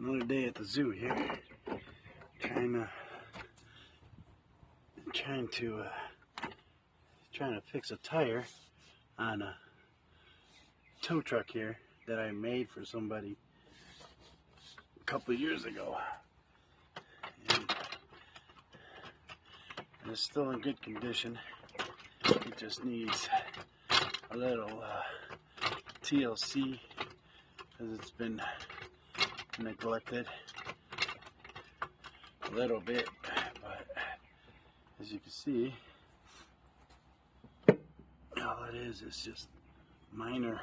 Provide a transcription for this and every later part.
Another day at the zoo here, trying to fix a tire on a tow truck here that I made for somebody a couple of years ago, and it's still in good condition. It just needs a little TLC because it's been neglected a little bit, but as you can see, all it is just minor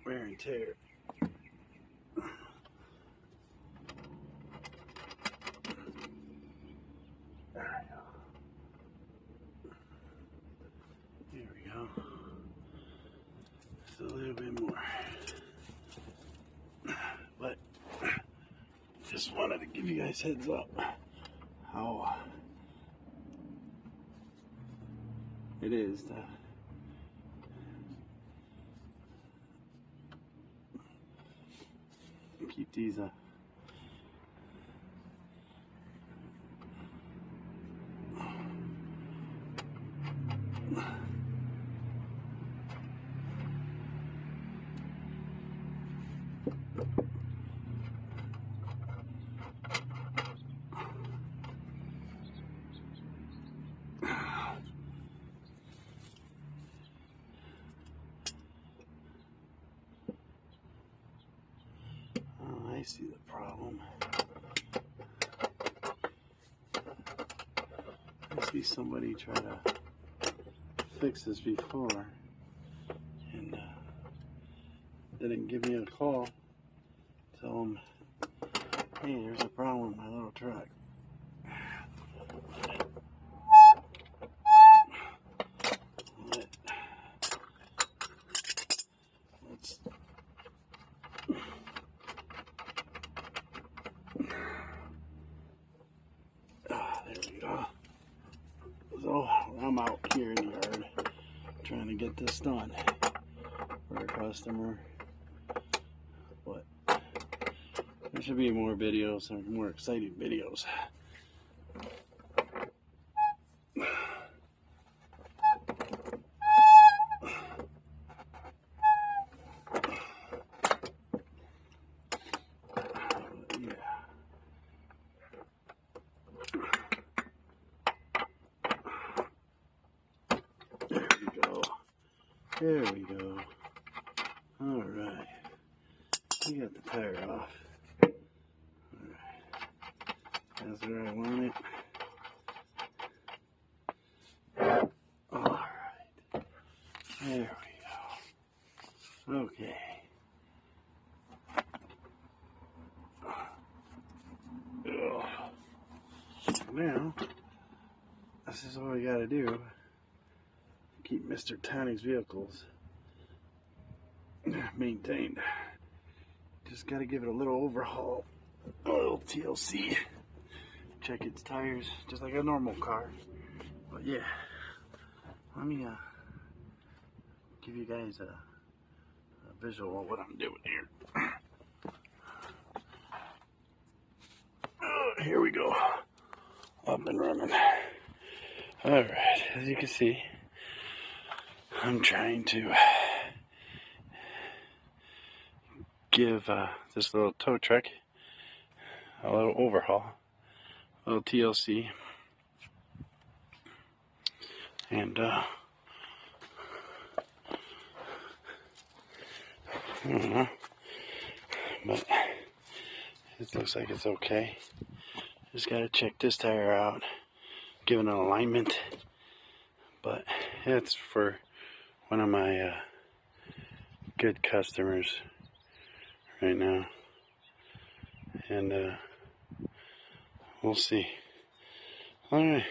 wear and tear. There we go. Just a little bit more. But just wanted to give you guys heads up how it is to keep these I see the problem. I see somebody try to fix this before and didn't give me a call. Tell them, hey, there's a problem with my little truck. There we go. So I'm out here in the yard trying to get this done for a customer, but there should be more videos and more exciting videos. There we go. Alright. We got the tire off. Alright. That's where I want it. Alright. There we go. Okay. Now, this is all we gotta do. Keep Mr. Tonic's vehicles maintained. Just gotta give it a little overhaul, a little TLC, check its tires, just like a normal car. But yeah, let me give you guys a visual of what I'm doing here. Here we go, up and running. Alright, as you can see, I'm trying to give this little tow truck a little overhaul, a little TLC, and I don't know, but it looks like it's okay. Just gotta check this tire out, give it an alignment, but it's for one of my good customers right now, and we'll see. Alright,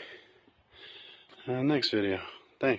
next video.